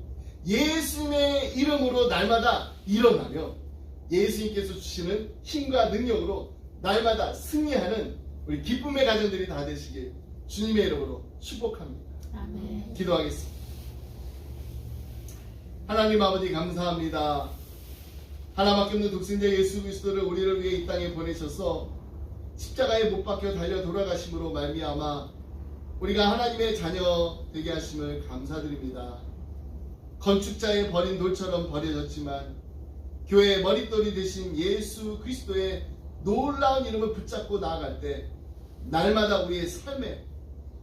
예수님의 이름으로 날마다 일어나며 예수님께서 주시는 힘과 능력으로 날마다 승리하는 우리 기쁨의 가정들이 다 되시길 주님의 이름으로 축복합니다. 아멘. 기도하겠습니다. 하나님 아버지, 감사합니다. 하나밖에 없는 독생자 예수 그리스도를 우리를 위해 이 땅에 보내셔서 십자가에 못 박혀 달려 돌아가심으로 말미암아 우리가 하나님의 자녀 되게 하심을 감사드립니다. 건축자의 버린 돌처럼 버려졌지만 교회의 머릿돌이 되신 예수 그리스도의 놀라운 이름을 붙잡고 나아갈 때 날마다 우리의 삶에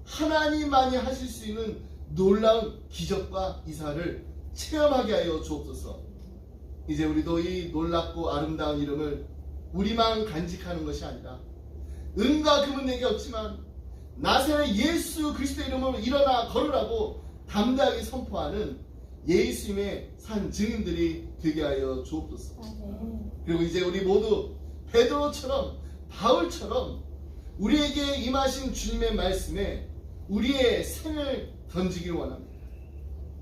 하나님만이 하실 수 있는 놀라운 기적과 이사를 체험하게 하여 주옵소서. 이제 우리도 이 놀랍고 아름다운 이름을 우리만 간직하는 것이 아니라 은과 금은 내게 없지만 나사렛 예수 그리스도의 이름으로 일어나 걸으라고 담대하게 선포하는 예수님의 산 증인들이 되게 하여 주옵소서. 아멘. 그리고 이제 우리 모두 베드로처럼 바울처럼 우리에게 임하신 주님의 말씀에 우리의 생을 던지길 원합니다.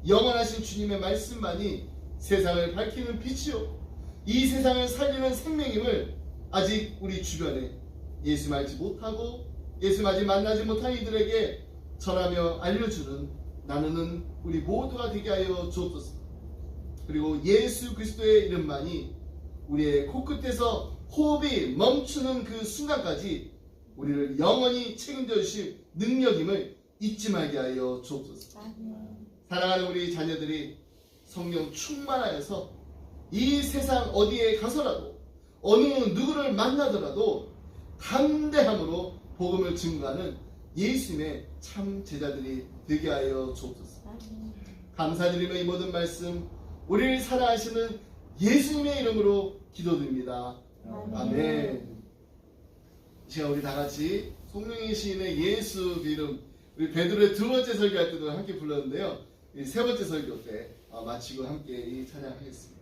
영원하신 주님의 말씀만이 세상을 밝히는 빛이요 이 세상을 살리는 생명임을 아직 우리 주변에 예수 알지 못하고 예수 아직 만나지 못한 이들에게 전하며 알려주는 나누는 우리 모두가 되게 하여 주옵소서. 그리고 예수 그리스도의 이름만이 우리의 코끝에서 호흡이 멈추는 그 순간까지 우리를 영원히 책임져 주실 능력임을 잊지 말게 하여 주옵소서. 아멘. 사랑하는 우리 자녀들이 성령 충만하여서 이 세상 어디에 가서라도 어느 누구를 만나더라도 담대함으로 복음을 증거하는 예수님의 참 제자들이 되게 하여 주옵소서. 아멘. 감사드리며 이 모든 말씀 우리를 사랑하시는 예수님의 이름으로 기도드립니다. 아멘. 이 시간 우리 다 같이 송명희 시인의 예수 그 이름, 우리 베드로의 두 번째 설교할 때도 함께 불렀는데요. 이 세 번째 설교 때 마치고 함께 이 찬양하겠습니다.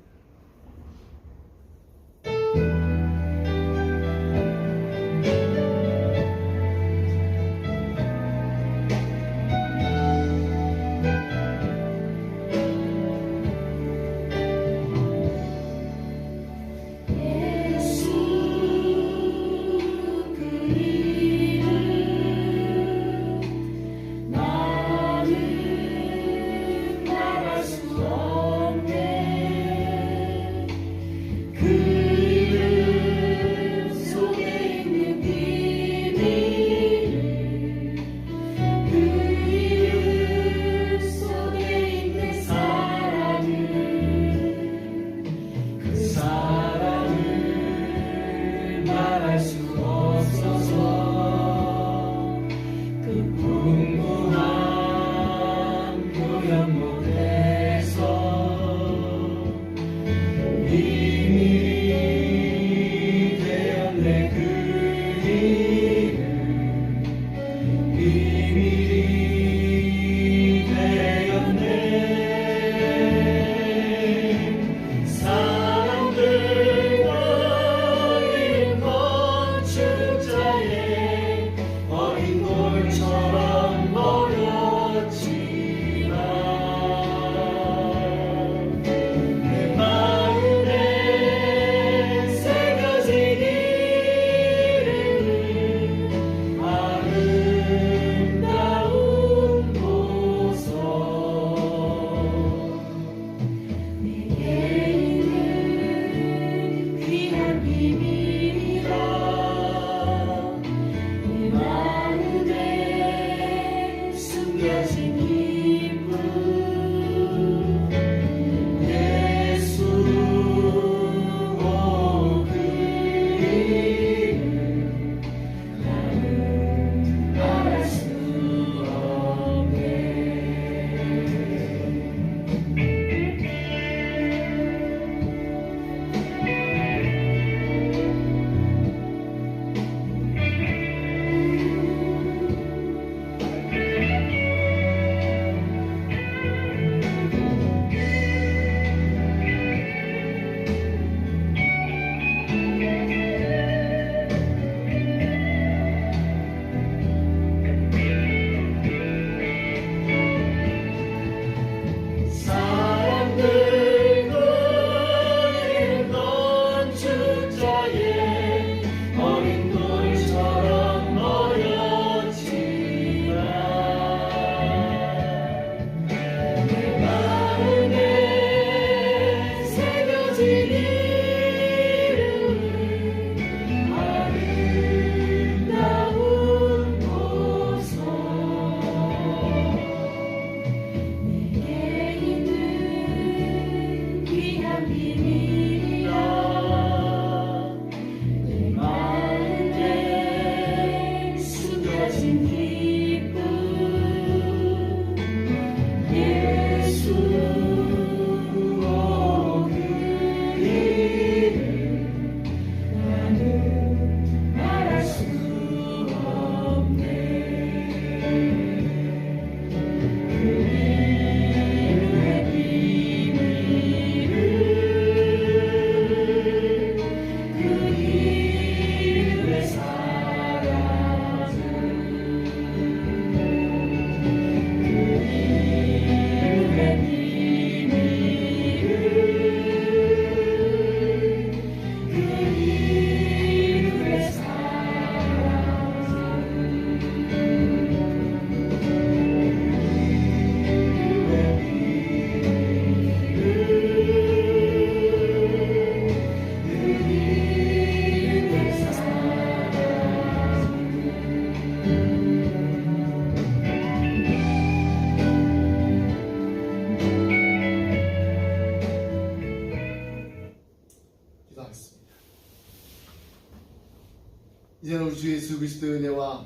이제는 우리 주 예수 그리스도의 은혜와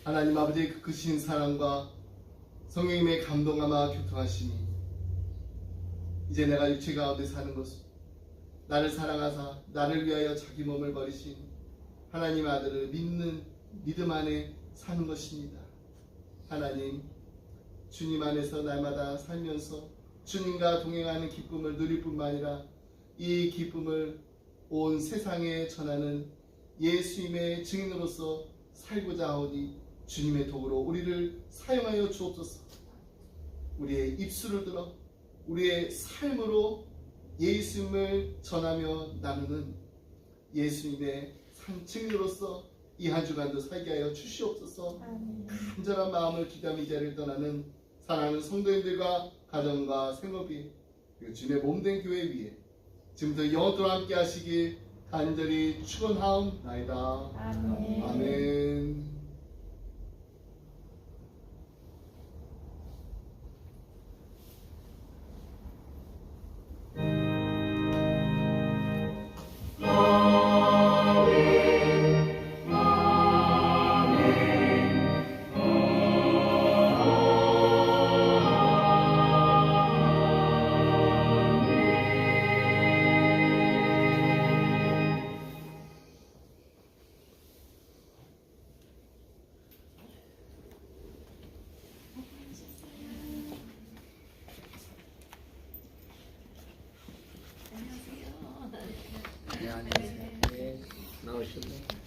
하나님 아버지의 그 크신 사랑과 성령님의 감동함과 교통하심이 이제 내가 육체 가운데 사는 것은 나를 사랑하사 나를 위하여 자기 몸을 버리신 하나님 아들을 믿는 믿음 안에 사는 것입니다. 하나님, 주님 안에서 날마다 살면서 주님과 동행하는 기쁨을 누릴 뿐만 아니라 이 기쁨을 온 세상에 전하는 예수님의 증인으로서 살고자 하오니 주님의 도구로 우리를 사용하여 주옵소서. 우리의 입술을 들어 우리의 삶으로 예수님을 전하며 나누는 예수님의 증인으로서 이 한 주간도 살게 하여 주시옵소서. 간절한 마음을 기도하며 이 자리를 떠나는 사랑하는 성도님들과 가정과 생업이 그리고 주님의 몸된 교회 위에 지금부터 영원토록 함께 하시길 간절히 축원하옵나이다. 아멘. 아멘. 네, 안녕하세요. 네, 나오시고.